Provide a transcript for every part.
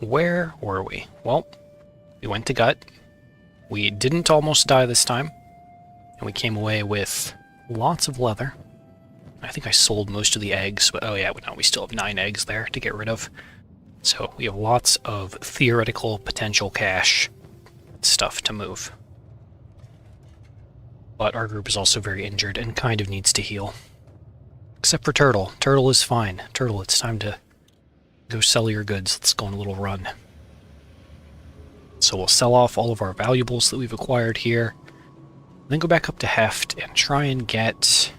where were we? Well, we went to gut. We didn't almost die this time. And we came away with lots of leather. I think I sold most of the eggs, but oh yeah, no, we still have 9 eggs there to get rid of. So we have lots of theoretical potential cash stuff to move. But our group is also very injured and kind of needs to heal. Except for Turtle. Turtle is fine. Turtle, it's time to go sell your goods. Let's go on a little run. So we'll sell off all of our valuables that we've acquired here. Then go back up to Heft and try and get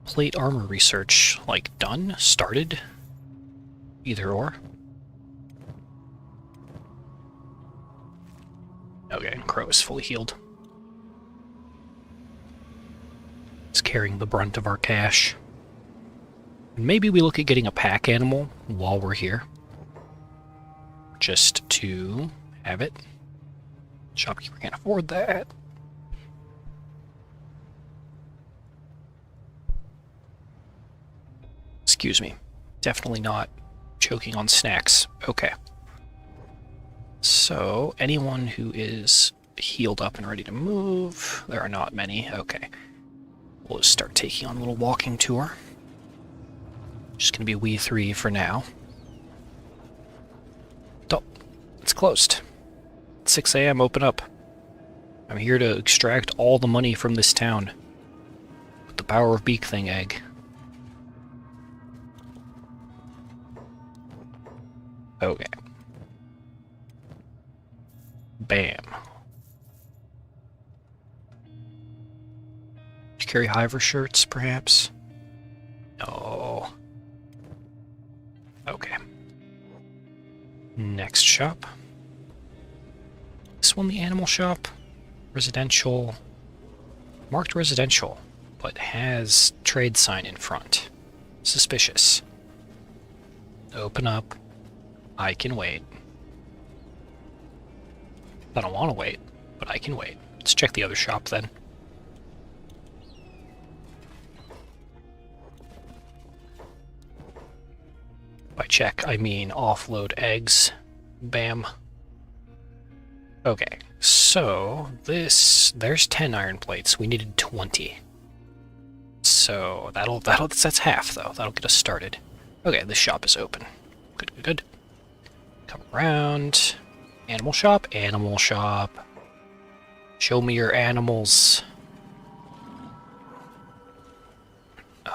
plate armor research, like, done? Started? Either or. Okay, Crow is fully healed. It's carrying the brunt of our cash. Maybe we look at getting a pack animal while we're here. Just to have it. Shopkeeper can't afford that. Excuse me. Definitely not choking on snacks. Okay. So, anyone who is healed up and ready to move? There are not many. Okay. We'll just start taking on a little walking tour. Just gonna be we 3 for now. Oh, it's closed. 6 a.m. Open up. I'm here to extract all the money from this town. With the power of Beak Thing Egg. Okay. Bam. Did you carry Hiver shirts, perhaps? No. Okay. Next shop. This one the animal shop? Residential. Marked residential, but has trade sign in front. Suspicious. Open up. I can wait. I don't want to wait, but I can wait. Let's check the other shop then. By check, I mean offload eggs. Bam. Okay, so there's 10 iron plates. We needed 20. So that's half though. That'll get us started. Okay, this shop is open. Good, good, good. Come around. Animal shop, animal shop. Show me your animals.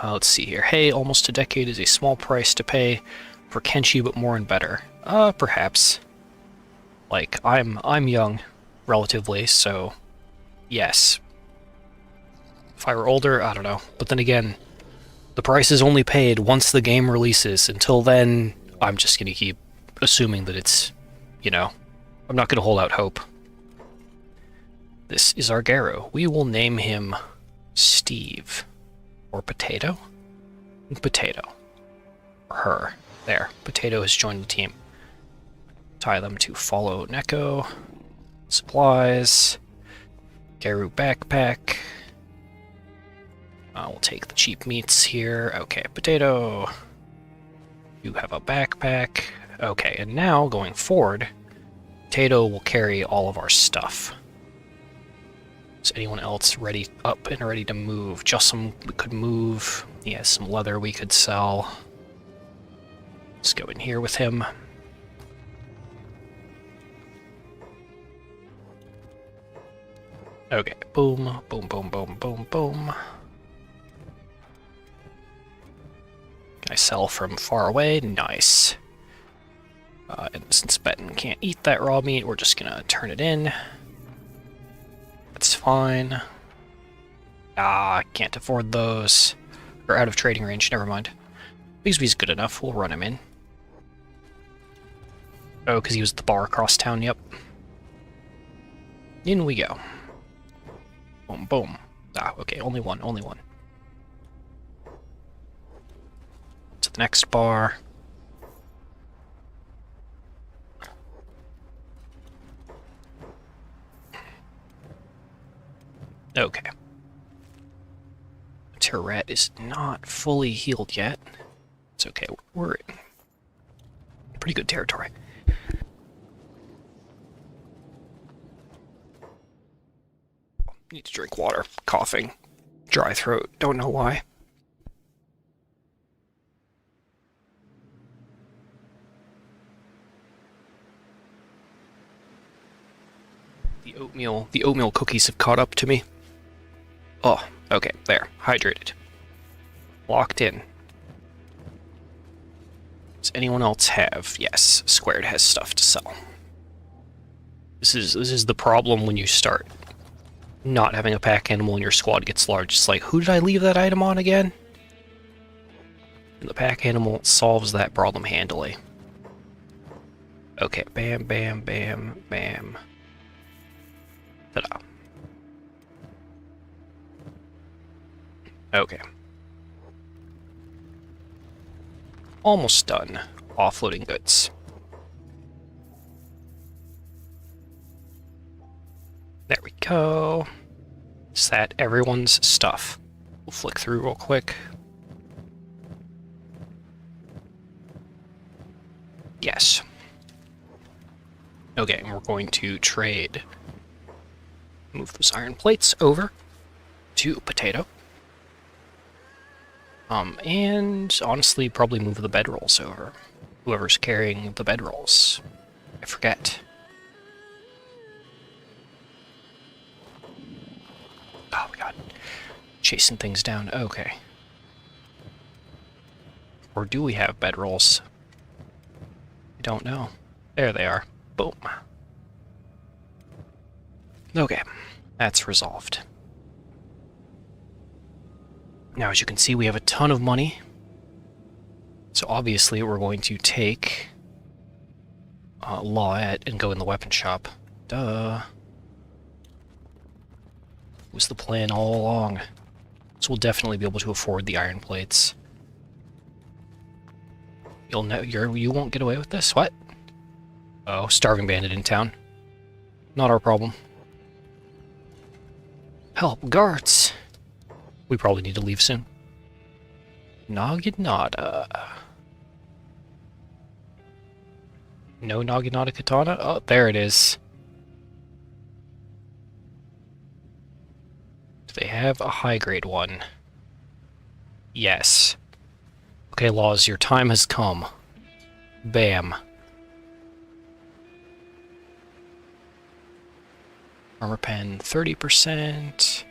Let's see here. Hey, almost a decade is a small price to pay for Kenshi, but more and better. Perhaps. Like, I'm young, relatively, so yes. If I were older, I don't know. But then again, the price is only paid once the game releases. Until then, I'm just gonna keep assuming that it's, you know, I'm not gonna hold out hope. This is our Garo. We will name him Steve. Or Potato? Potato. Or her. There. Potato has joined the team. Tie them to follow Neko. Supplies. Garu backpack. We'll take the cheap meats here. Okay, Potato. You have a backpack. Okay, and now, going forward, Potato will carry all of our stuff. Is anyone else ready up and ready to move? Just we could move. Yeah, some leather we could sell. Let's go in here with him. Okay, boom, boom, boom, boom, boom, boom. Can I sell from far away? Nice. And since Benton can't eat that raw meat, we're just gonna turn it in. That's fine. Ah, can't afford those. We're out of trading range, never mind. Bigsby's good enough, we'll run him in. Oh, because he was at the bar across town, yep. In we go. Boom, boom. Ah, okay, only one, only one. To the next bar. Okay. Tourette is not fully healed yet. It's okay, we're in pretty good territory. Need to drink water. Coughing. Dry throat. Don't know why. The oatmeal cookies have caught up to me. Oh, okay, there. Hydrated. Locked in. Does anyone else have? Yes, Squared has stuff to sell. This is the problem when you start not having a pack animal and your squad gets large. It's like, who did I leave that item on again? And the pack animal solves that problem handily. Okay, bam, bam, bam, bam. Ta-da. Okay. Almost done offloading goods. There we go. Is that everyone's stuff? We'll flick through real quick. Yes. Okay, and we're going to trade. Move those iron plates over to potato. And honestly, probably move the bedrolls over. Whoever's carrying the bedrolls. I forget. Oh my god. Chasing things down. Okay. Or do we have bedrolls? I don't know. There they are. Boom. Okay. That's resolved. Now, as you can see, we have a ton of money. So obviously, we're going to take Lawette and go in the weapon shop. Duh. Was the plan all along. So we'll definitely be able to afford the iron plates. You'll know you won't get away with this? What? Oh, starving bandit in town. Not our problem. Help, guards! We probably need to leave soon. Naginata. No Naginata katana? Oh, there it is. Do they have a high-grade one? Yes. Okay, Laws, your time has come. Bam. Armor pen, 30%.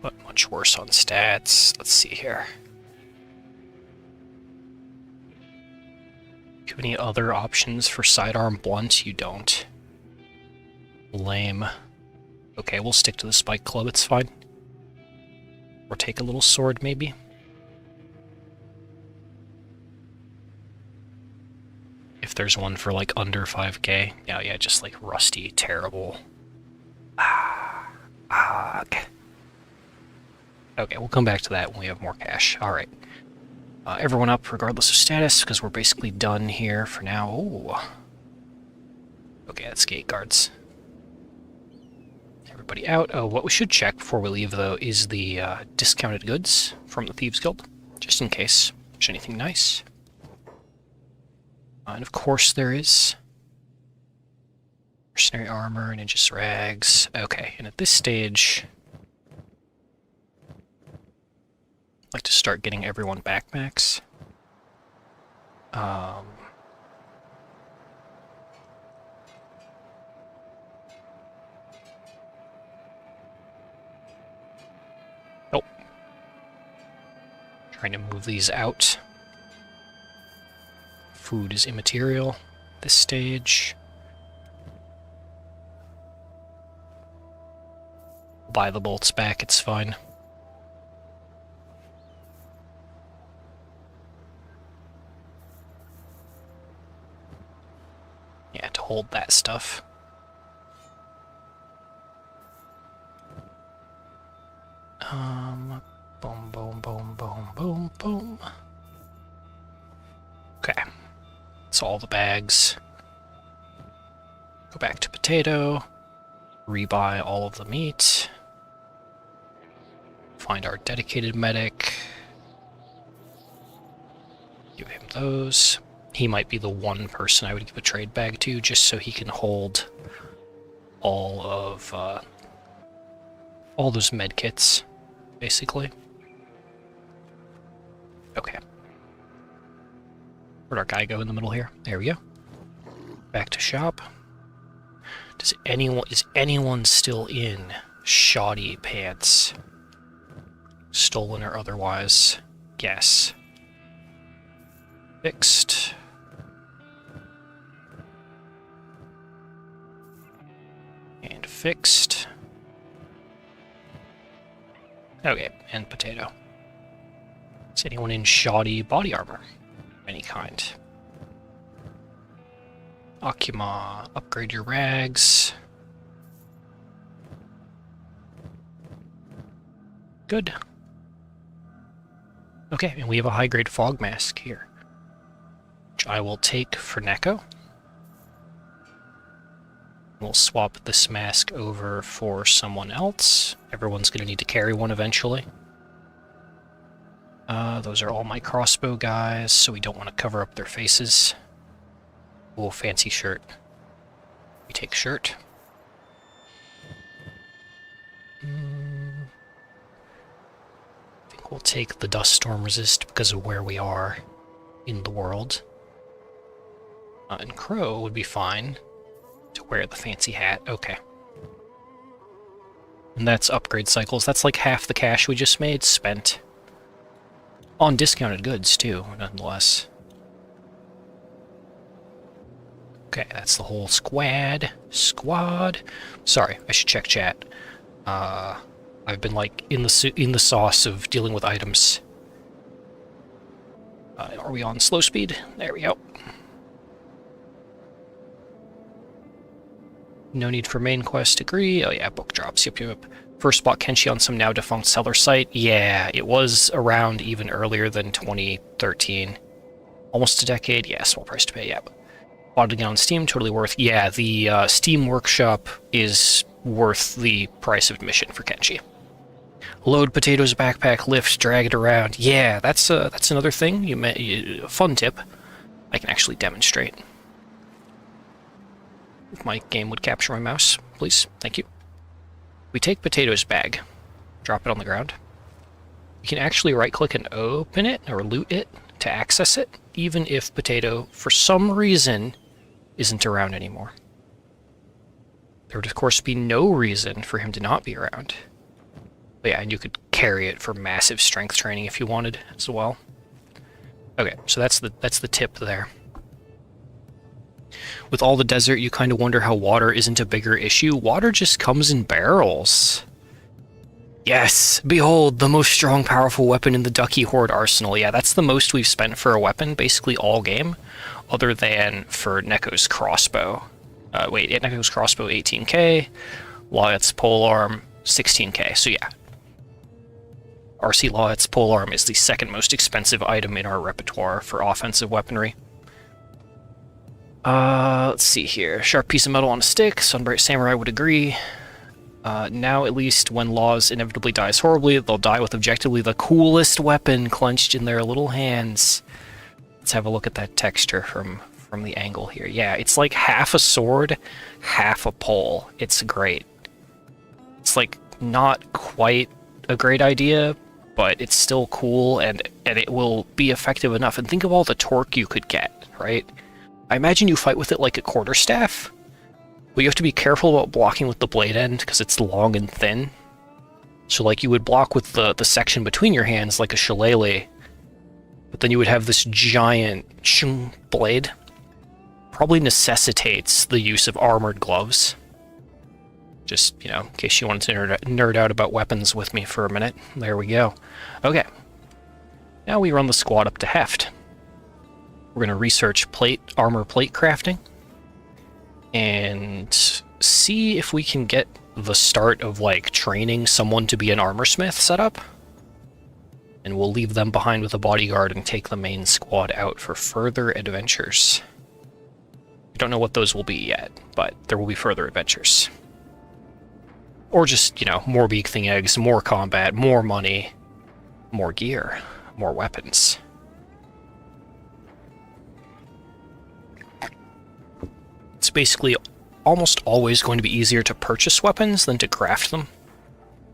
But much worse on stats. Let's see here. Do you have any other options for sidearm blunt? You don't. Lame. Okay, we'll stick to the spike club, it's fine. Or take a little sword, maybe? If there's one for, like, under 5k. Yeah, just, like, rusty, terrible. Okay. Okay, we'll come back to that when we have more cash. Alright. Everyone up, regardless of status, because we're basically done here for now. Ooh. Okay, that's gate guards. Everybody out. Oh, what we should check before we leave, though, is the discounted goods from the Thieves Guild, just in case there's anything nice. And of course there is. Mercenary armor, ninja rags. Okay, and at this stage, I'd like to start getting everyone backpacks. Nope. Trying to move these out. Food is immaterial at this stage. Buy the bolts back, it's fine. Yeah, to hold that stuff. Boom, boom, boom, boom, boom, boom. Okay. That's all the bags. Go back to potato. Rebuy all of the meat. Find our dedicated medic. Give him those. He might be the one person I would give a trade bag to, just so he can hold all of all those med kits, basically. Okay. Where'd our guy go in the middle here? There we go. Back to shop. Is anyone still in shoddy pants? Stolen or otherwise? Yes. Fixed. And fixed. Okay, and potato. Is anyone in shoddy body armor of any kind? Akuma, upgrade your rags. Good. Okay, and we have a high-grade fog mask here, which I will take for Neko. We'll swap this mask over for someone else. Everyone's going to need to carry one eventually. Those are all my crossbow guys, so we don't want to cover up their faces. Oh, fancy shirt. We take shirt. I think we'll take the dust storm resist because of where we are in the world. And Crow would be fine to wear the fancy hat. Okay. And that's upgrade cycles. That's like half the cash we just made spent. On discounted goods, too, nonetheless. Okay, that's the whole squad. Sorry, I should check chat. I've been, like, in the sauce of dealing with items. Are we on slow speed? There we go. No need for main quest, agree. Oh yeah, book drops, yep. First bought Kenshi on some now defunct seller site. Yeah, it was around even earlier than 2013. Almost a decade, yeah, small price to pay, yep. Bought it again on Steam, totally worth. Yeah, the Steam Workshop is worth the price of admission for Kenshi. Load potatoes backpack, lift, drag it around. Yeah, that's another thing. A fun tip. I can actually demonstrate. If my game would capture my mouse, please. Thank you. We take potatoes bag, drop it on the ground. You can actually right-click and open it, or loot it, to access it, even if potato, for some reason, isn't around anymore. There would, of course, be no reason for him to not be around. But yeah, and you could carry it for massive strength training if you wanted as well. Okay, so that's the tip there. With all the desert, you kind of wonder how water isn't a bigger issue. Water just comes in barrels. Yes, behold, the most strong, powerful weapon in the Ducky Horde arsenal. Yeah, that's the most we've spent for a weapon, basically all game, other than for Neko's crossbow. Neko's crossbow 18k, Lawet's polearm 16k, so yeah. RC Lawet's polearm is the second most expensive item in our repertoire for offensive weaponry. Let's see here. Sharp piece of metal on a stick. Sunbright Samurai would agree. Now, at least, when Laws inevitably dies horribly, they'll die with objectively the coolest weapon clenched in their little hands. Let's have a look at that texture from the angle here. Yeah, it's like half a sword, half a pole. It's great. It's like not quite a great idea, but it's still cool, and it will be effective enough. And think of all the torque you could get, right? I imagine you fight with it like a quarterstaff, but you have to be careful about blocking with the blade end because it's long and thin. So like you would block with the section between your hands like a shillelagh, but then you would have this giant blade. Probably necessitates the use of armored gloves. Just, you know, in case you wanted to nerd out about weapons with me for a minute. There we go. Okay. Now we run the squad up to heft. We're going to research armor plate crafting and see if we can get the start of, like, training someone to be an armor smith set up. And we'll leave them behind with a bodyguard and take the main squad out for further adventures. We don't know what those will be yet, but there will be further adventures. Or just, you know, more beak thing eggs, more combat, more money, more gear, more weapons. It's basically almost always going to be easier to purchase weapons than to craft them.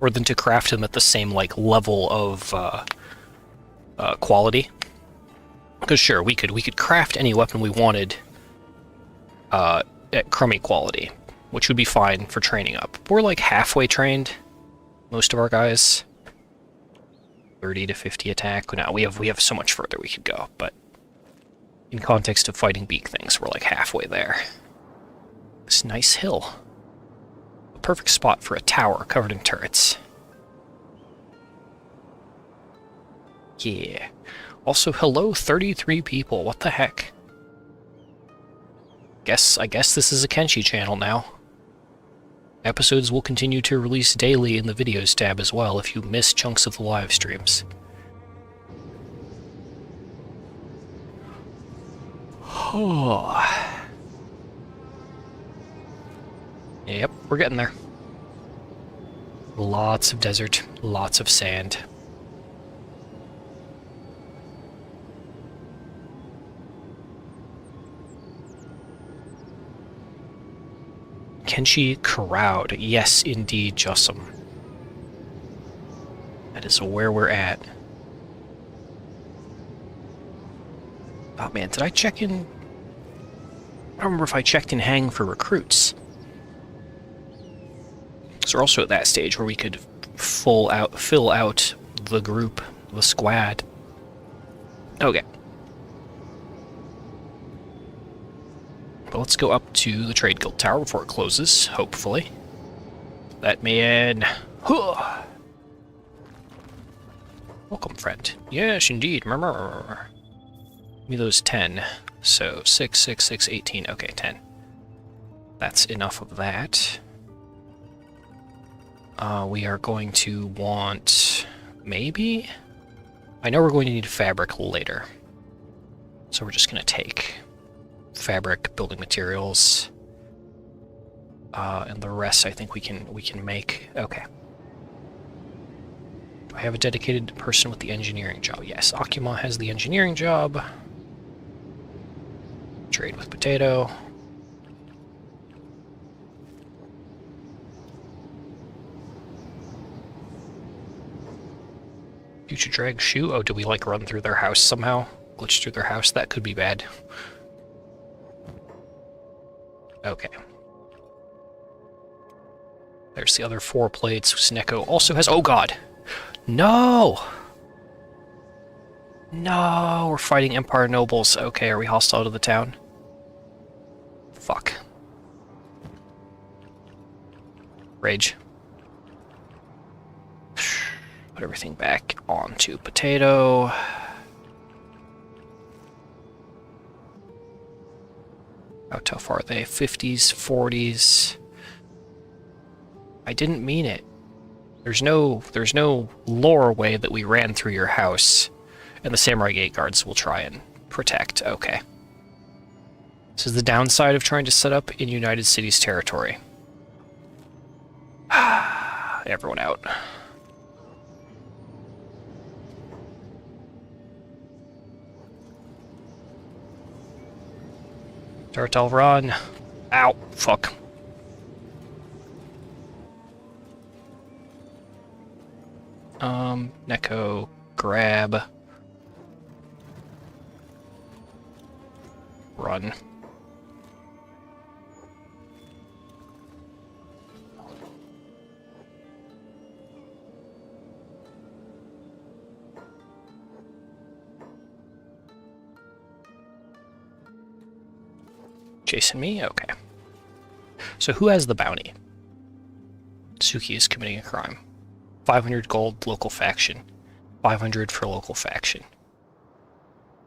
or than to craft them at the same like level of quality. Because sure, we could craft any weapon we wanted at crummy quality, which would be fine for training up. We're like halfway trained, most of our guys. 30 to 50 attack. Now we have so much further we could go, but in context of fighting beak things, we're like halfway there. This nice hill. A perfect spot for a tower covered in turrets. Yeah. Also, hello 33 people. What the heck? I guess this is a Kenshi channel now. Episodes will continue to release daily in the videos tab as well if you miss chunks of the live streams. Yep, we're getting there. Lots of desert, lots of sand. Kenshi crowd. Yes, indeed, Jossum. That is where we're at. Oh man, did I check in? I don't remember if I checked in Hang for recruits. So we're also at that stage where we could fill out the group, the squad. Okay. But let's go up to the Trade Guild Tower before it closes, hopefully. Let me in. Huh. Welcome, friend. Yes, indeed. Give me those 10. So, 6, 6, 6, 18. Okay, 10. That's enough of that. We are going to want... maybe? I know we're going to need fabric later. So we're just going to take... fabric, building materials, and the rest I think we can make. Okay. Do I have a dedicated person with the engineering job? Yes, Akuma has the engineering job. Trade with potato. Future drag shoe? Oh, do we like run through their house somehow? Glitch through their house? That could be bad. Okay. There's the other 4 plates. Sneko also has... oh god! No! No! We're fighting Empire nobles. Okay, are we hostile to the town? Fuck. Rage. Put everything back onto potato. How tough are they? 50s, 40s. I didn't mean it. There's no lore way that we ran through your house, and the Samurai Gate Guards will try and protect. Okay. This is the downside of trying to set up in United Cities territory. Everyone out. Turtle run. Ow. Fuck. Neko, grab. Run. Chasing me? Okay. So who has the bounty? Suki is committing a crime. 500 gold, local faction. 500 for local faction.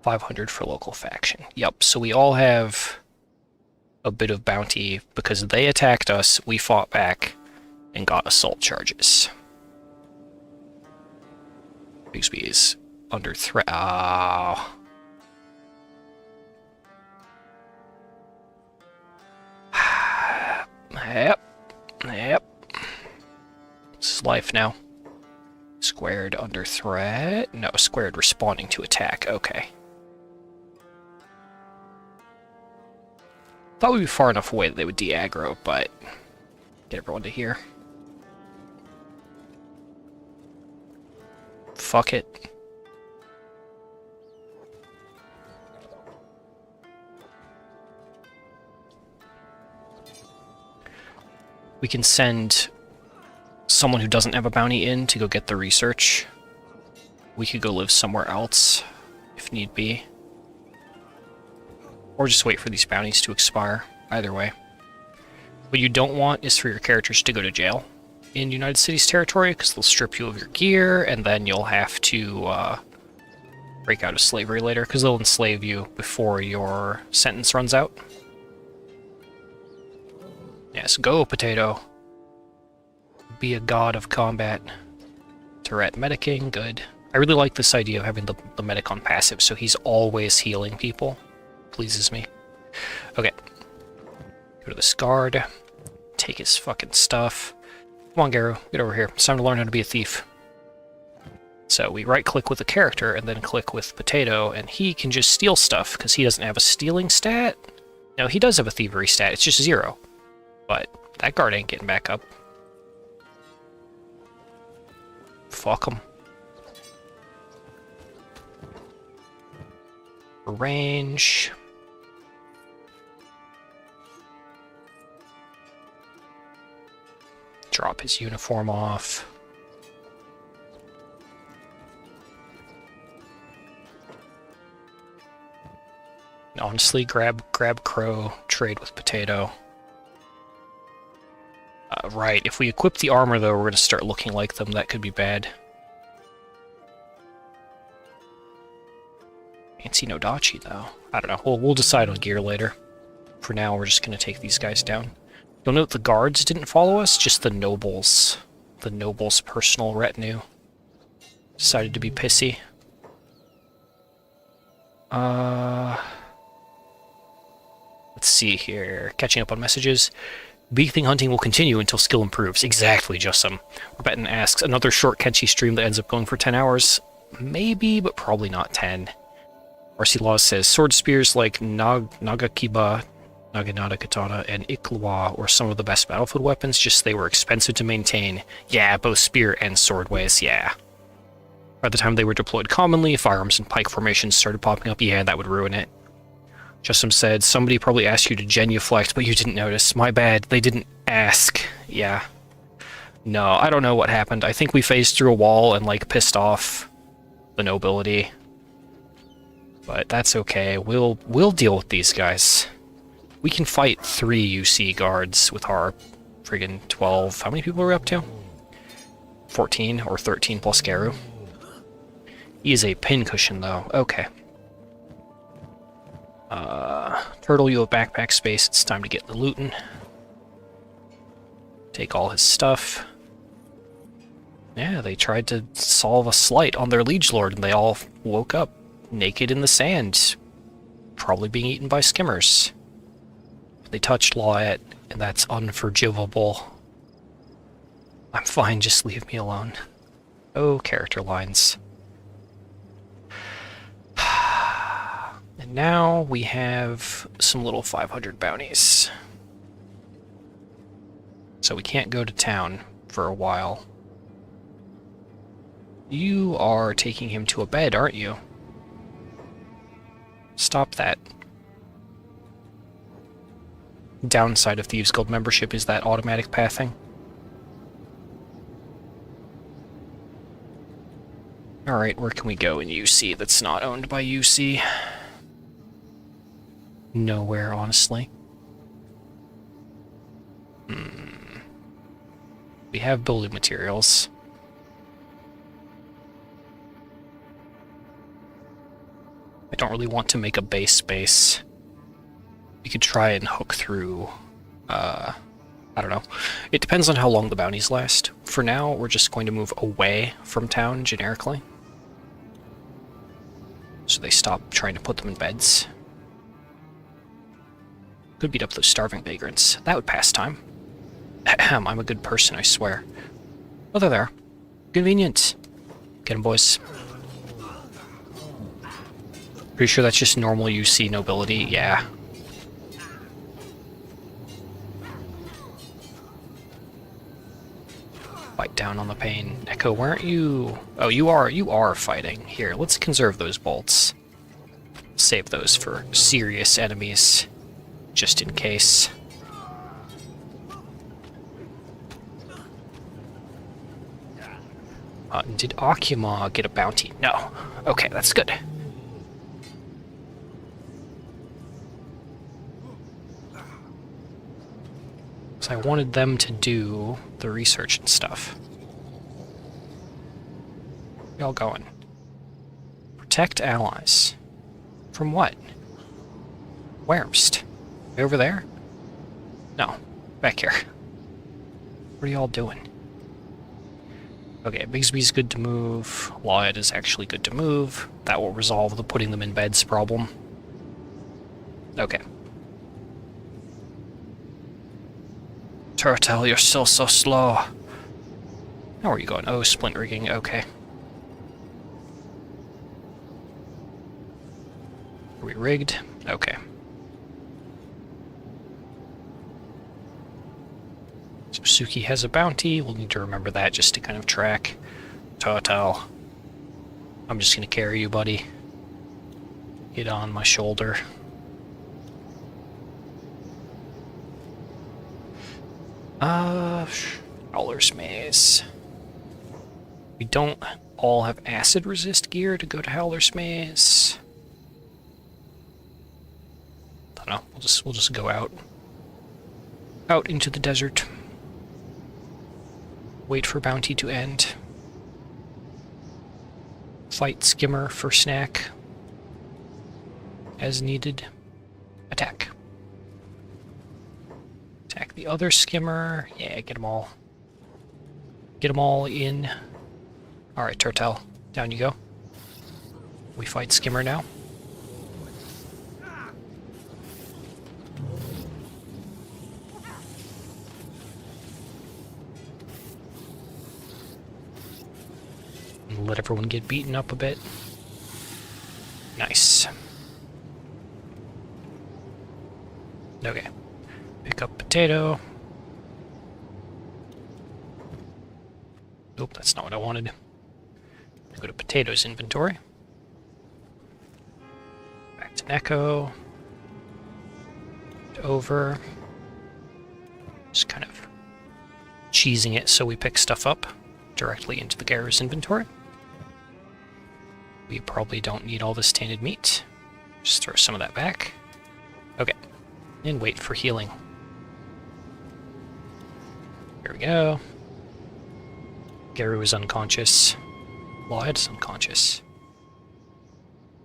500 for local faction. Yep, so we all have a bit of bounty because they attacked us, we fought back, and got assault charges. Bixby is under threat. Oh. Yep. This is life now. Squared under threat? No, squared responding to attack. Okay. Thought we'd be far enough away that they would de-aggro, but get everyone to here. fuck it. We can send someone who doesn't have a bounty in to go get the research. We could go live somewhere else, if need be. Or just wait for these bounties to expire, either way. What you don't want is for your characters to go to jail in United States territory, because they'll strip you of your gear, and then you'll have to break out of slavery later, because they'll enslave you before your sentence runs out. Yes, go, Potato. Be a god of combat. Turret medicing, good. I really like this idea of having the medic on passive, so he's always healing people. Pleases me. Okay. Go to this guard. Take his fucking stuff. Come on, Garu, get over here. It's time to learn how to be a thief. So we right-click with the character, and then click with Potato, and he can just steal stuff, because he doesn't have a stealing stat. No, he does have a thievery stat, it's just 0. But that guard ain't getting back up. Fuck him. Range. Drop his uniform off. Honestly, grab Crow, trade with Potato. Right, if we equip the armor, though, we're going to start looking like them. That could be bad. Fancy no Dachi, though. I don't know. We'll decide on gear later. For now, we're just going to take these guys down. You'll note the guards didn't follow us, just the nobles. The nobles' personal retinue decided to be pissy. Let's see here. Catching up on messages. Big thing hunting will continue until skill improves. Exactly, Jussum. Rebetton asks, another short Kenshi stream that ends up going for 10 hours? Maybe, but probably not 10. RC Laws says, sword spears like Nagakiba, Naginata Katana, and Iklawa were some of the best battlefield weapons, just they were expensive to maintain. Yeah, both spear and sword ways, yeah. By the time they were deployed commonly, firearms and pike formations started popping up, yeah, that would ruin it. Jussum said, somebody probably asked you to genuflect, but you didn't notice. My bad, they didn't ask. Yeah. No, I don't know what happened. I think we phased through a wall and, like, pissed off the nobility. But that's okay. We'll deal with these guys. We can fight 3 UC guards with our friggin' 12... How many people are we up to? 14 or 13 plus Garu. He is a pincushion, though. Okay. Turtle, you have backpack space. It's time to get the lootin'. Take all his stuff. Yeah, they tried to solve a slight on their liege lord, and they all woke up naked in the sand, probably being eaten by skimmers. They touched Lawette, and that's unforgivable. I'm fine, just leave me alone. Oh, character lines. And now we have some little 500 bounties. So we can't go to town for a while. You are taking him to a bed, aren't you? Stop that. Downside of Thieves Guild membership is that automatic pathing. Alright, where can we go in UC that's not owned by UC? Nowhere, honestly. We have building materials. I don't really want to make a base space. We could try and hook through, I don't know. It depends on how long the bounties last. For now, we're just going to move away from town, generically. So they stop trying to put them in beds. Could beat up those starving vagrants. That would pass time. Ahem, I'm a good person, I swear. Oh, they're there. Convenient. Get 'em, boys. Pretty sure that's just normal UC nobility, yeah. Bite down on the pain. Echo, why aren't you... Oh, you are fighting. Here, let's conserve those bolts. Save those for serious enemies, just in case. Did Akuma get a bounty? No. Okay, that's good. So I wanted them to do the research and stuff. Where y'all going? Protect allies. From what? Where'st? Over there? No. Back here. What are y'all doing? Okay, Bigsby's good to move. Lloyd is actually good to move. That will resolve the putting them in beds problem. Okay. Turtle, you're still so slow. How are you going? Oh, splint rigging, okay. Are we rigged? Okay. So Suki has a bounty. We'll need to remember that just to kind of track. Turtle. I'm just gonna carry you, buddy. Get on my shoulder. Howler's Maze. We don't all have acid resist gear to go to Howler's Maze. Don't know. We'll just go out into the desert. Wait for bounty to end. Fight Skimmer for snack. As needed. Attack. Attack the other Skimmer. Yeah, get them all. Get them all in. Alright, Turtle. Down you go. We fight Skimmer now. And let everyone get beaten up a bit. Nice. Okay. Pick up potato. Nope, that's not what I wanted. Go to potatoes inventory. Back to Neko. Over. Just kind of cheesing it so we pick stuff up directly into the Garrus inventory. We probably don't need all this tainted meat. Just throw some of that back. Okay. And wait for healing. Here we go. Garu is unconscious. Lloyd's unconscious.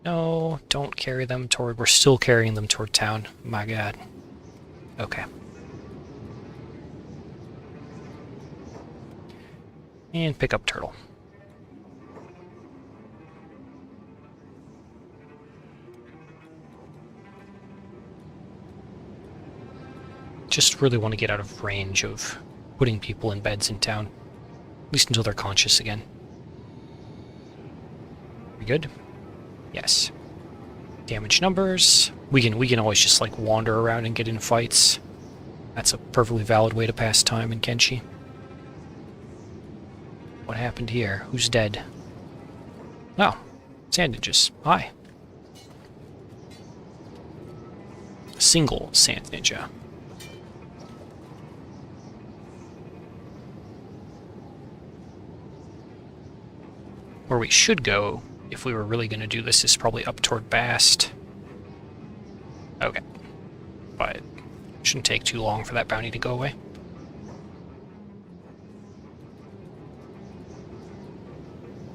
No, don't carry them toward... We're still carrying them toward town. My god. Okay. And pick up Turtle. Just really want to get out of range of putting people in beds in town. At least until they're conscious again. We good? Yes. Damage numbers. We can always just like wander around and get in fights. That's a perfectly valid way to pass time in Kenshi. What happened here? Who's dead? Oh, Sand Ninjas. Hi. Single Sand Ninja. Where we should go, if we were really going to do this, is probably up toward Bast. Okay. But it shouldn't take too long for that bounty to go away.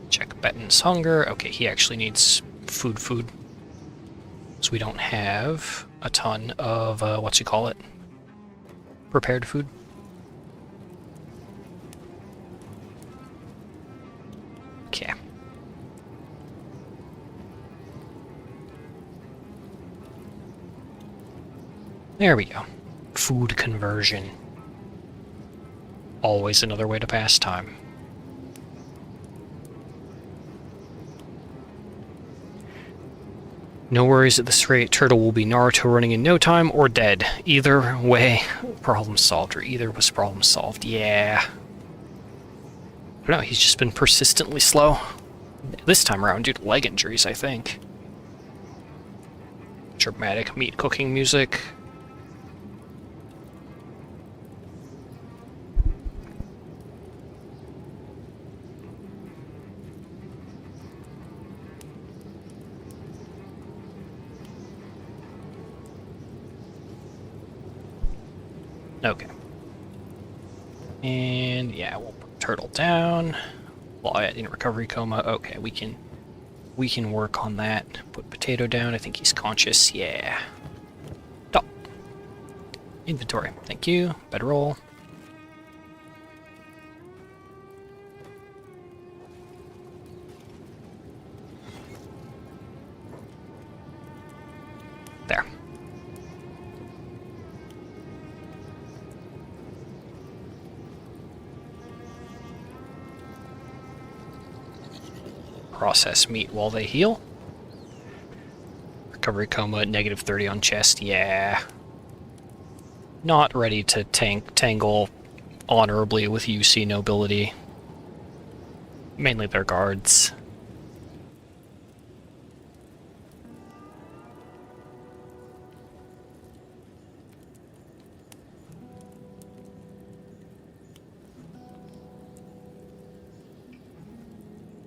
Check Betton's hunger. Okay, he actually needs food. So we don't have a ton of, prepared food. Okay. There we go. Food conversion. Always another way to pass time. No worries at this rate. Turtle will be Naruto running in no time or dead. Either way, problem solved, or either was problem solved. Yeah. I don't know, he's just been persistently slow. This time around due to leg injuries, I think. Dramatic meat cooking music. Okay. And yeah, we'll put turtle down. Well, in recovery coma. Okay, we can work on that. Put potato down. I think he's conscious. Yeah. Stop. Inventory. Thank you. Bedroll. There. Process meat while they heal. Recovery coma, -30 on chest, yeah. Not ready to tangle honorably with UC nobility. Mainly their guards.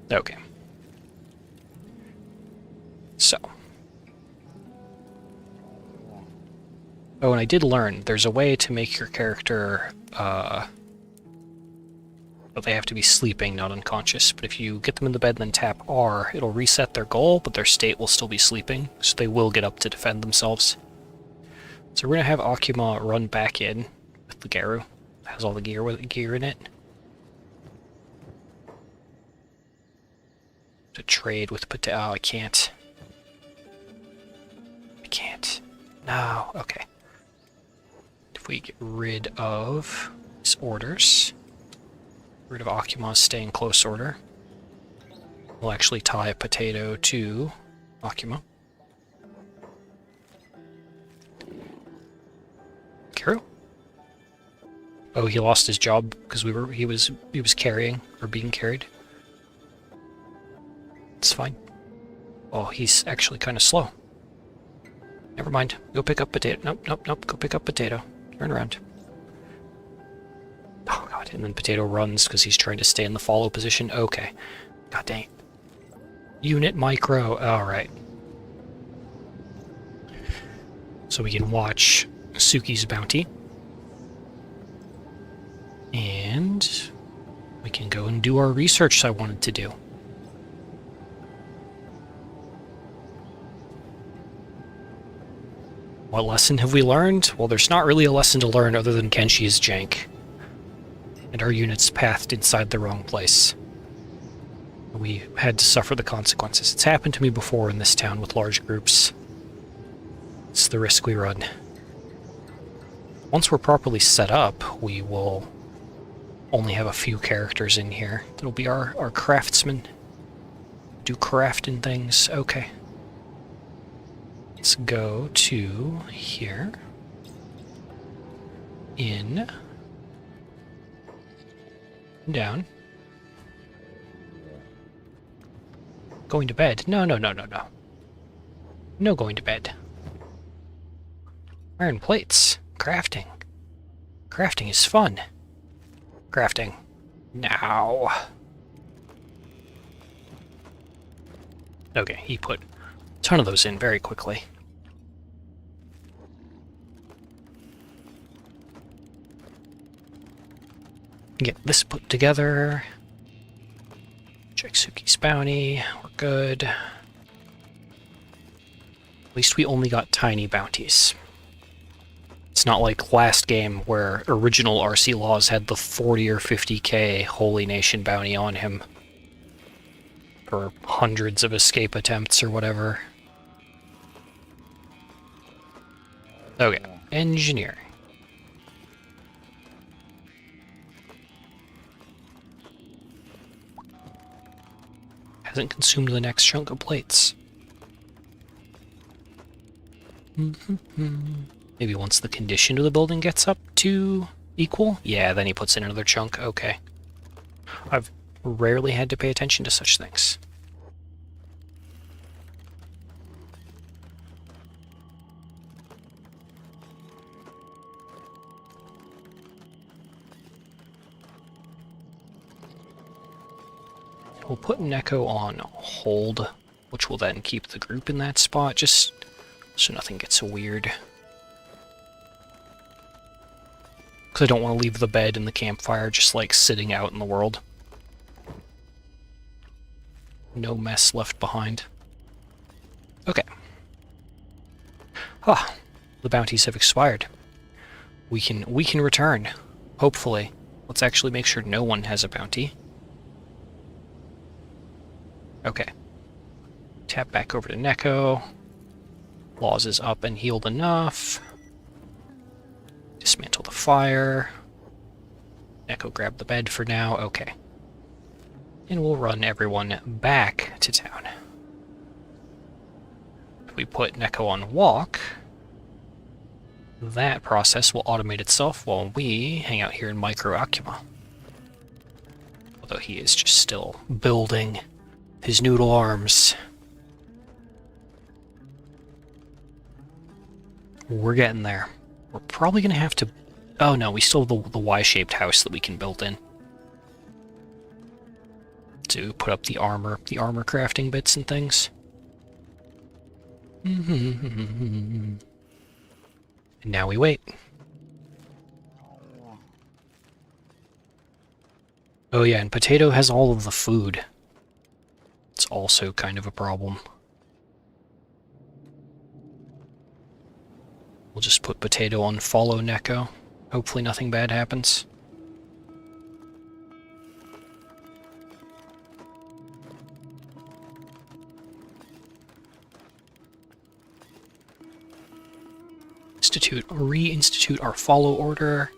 Okay. So. Oh, and I did learn there's a way to make your character, but they have to be sleeping, not unconscious. But if you get them in the bed and then tap R, it'll reset their goal, but their state will still be sleeping, so they will get up to defend themselves. So we're going to have Akuma run back in with the Garu. It has all the gear in it. To trade with potato. Oh, I can't. I can't. No, okay. If we get rid of his orders, rid of Akuma stay in close order, we'll actually tie a potato to Akuma. Kiro? Oh, he lost his job because he was carrying or being carried. It's fine. Oh, he's actually kind of slow. Never mind. Go pick up potato. Nope. Go pick up potato. Turn around. Oh, God. And then potato runs because he's trying to stay in the follow position. Okay. God dang it. Unit micro. Alright. So we can watch Suki's bounty. And we can go and do our research I wanted to do. What lesson have we learned? Well, there's not really a lesson to learn other than Kenshi is jank. And our units pathed inside the wrong place. We had to suffer the consequences. It's happened to me before in this town with large groups. It's the risk we run. Once we're properly set up, we will only have a few characters in here. It'll be our craftsmen. Do crafting things. Okay. Let's go to here. In. Down. Going to bed. No. No going to bed. Iron plates. Crafting. Crafting is fun. Crafting. Now. Okay, he put a ton of those in very quickly. Get this put together. Check Suki's bounty. We're good. At least we only got tiny bounties. It's not like last game where original RC Laws had the 40 or 50k Holy Nation bounty on him. For hundreds of escape attempts or whatever. Okay, engineering. Hasn't consumed the next chunk of plates. Maybe once the condition of the building gets up to equal? Yeah, then he puts in another chunk. Okay. I've rarely had to pay attention to such things. We'll put Neko on hold, which will then keep the group in that spot, just so nothing gets weird. Because I don't want to leave the bed and the campfire just, like, sitting out in the world. No mess left behind. Okay. Ah, the bounties have expired. We can return, hopefully. Let's actually make sure no one has a bounty. Okay. Tap back over to Neko. Laws is up and healed enough. Dismantle the fire. Neko grab the bed for now. Okay. And we'll run everyone back to town. If we put Neko on walk, that process will automate itself while we hang out here in Micro Akuma. Although he is just still building his noodle arms. We're getting there. We're probably going to have to... Oh no, we still have the Y-shaped house that we can build in. To put up the armor crafting bits and things. And now we wait. Oh yeah, and Potato has all of the food. It's also kind of a problem. We'll just put Potato on follow Neko. Hopefully nothing bad happens. Reinstitute our follow order.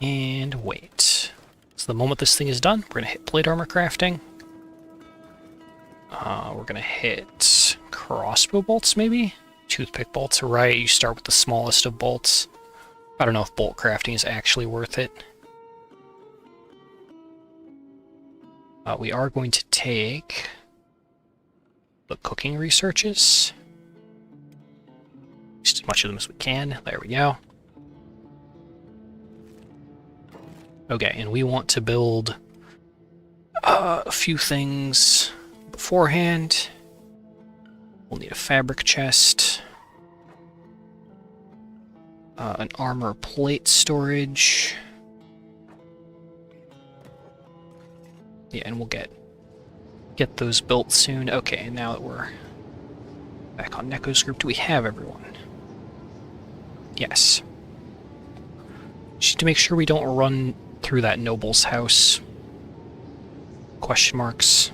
And wait. So the moment this thing is done, we're going to hit plate armor crafting. We're going to hit crossbow bolts, maybe? Toothpick bolts are right. You start with the smallest of bolts. I don't know if bolt crafting is actually worth it. We are going to take the cooking researches. Just as much of them as we can. There we go. Okay, and we want to build a few things beforehand. We'll need a fabric chest. An armor plate storage. Yeah, and we'll get those built soon. Okay, now that we're back on Neko's group, do we have everyone? Yes. Just to make sure we don't run through that noble's house. Question marks.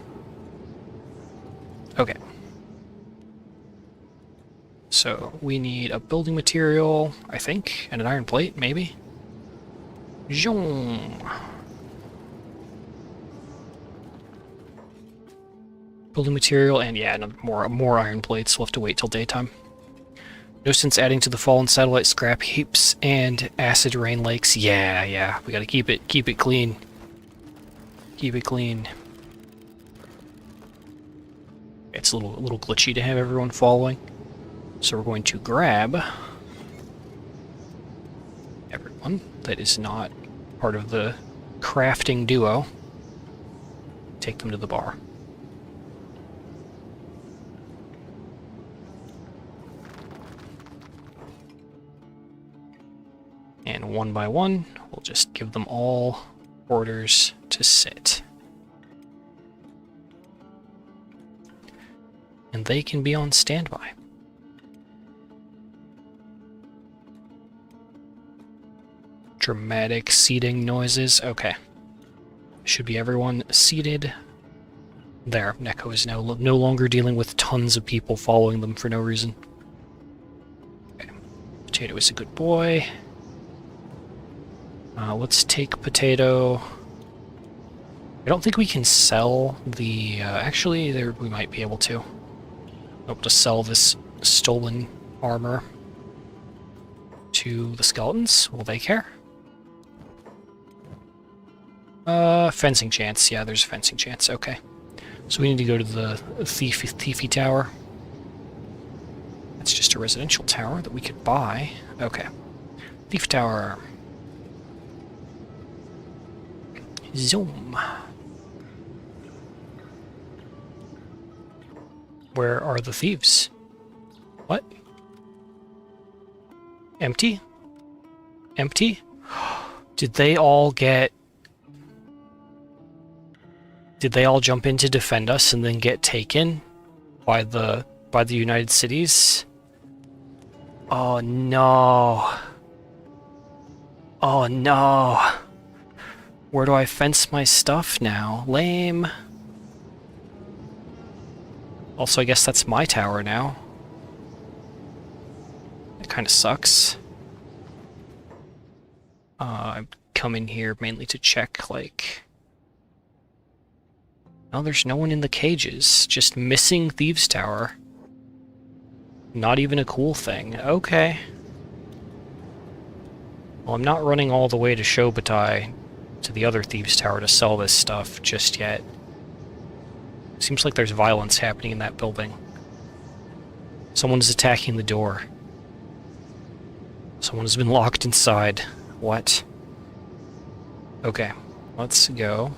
Okay. So, we need a building material, I think, and an iron plate, maybe? Zhong. Building material, and yeah, more iron plates. We'll have to wait till daytime. No sense adding to the fallen satellite scrap heaps and acid rain lakes. Yeah, we gotta keep it clean. Keep it clean. It's a little glitchy to have everyone following. So we're going to grab everyone that is not part of the crafting duo. Take them to the bar. And one by one, we'll just give them all orders to sit. And they can be on standby. Dramatic seating noises. Okay. Should be everyone seated. There, Neko is now no longer dealing with tons of people following them for no reason. Okay. Potato is a good boy. Let's take Potato. I don't think we can sell the... actually, we might be able to. Able to sell this stolen armor to the skeletons. Will they care? Fencing chance. Yeah, there's a fencing chance. Okay. So we need to go to the thiefy tower. It's just a residential tower that we could buy. Okay. Thief tower. Zoom. Where are the thieves? What? Empty? Empty? Did they all get... Did they all jump in to defend us and then get taken by the United Cities? Oh no. Oh no. Where do I fence my stuff now? Lame. Also, I guess that's my tower now. It kind of sucks. I've come in here mainly to check, like... Oh, there's no one in the cages. Just missing Thieves' Tower. Not even a cool thing. Okay. Well, I'm not running all the way to Shobutai to the other Thieves' Tower to sell this stuff just yet. Seems like there's violence happening in that building. Someone's attacking the door. Someone's been locked inside. What? Okay, let's go.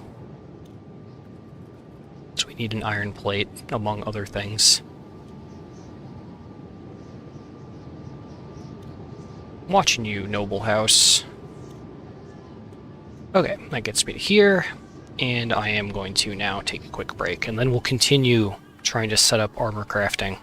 So we need an iron plate, among other things. I'm watching you, noble house. Okay, that gets me to here, and I am going to now take a quick break, and then we'll continue trying to set up armor crafting.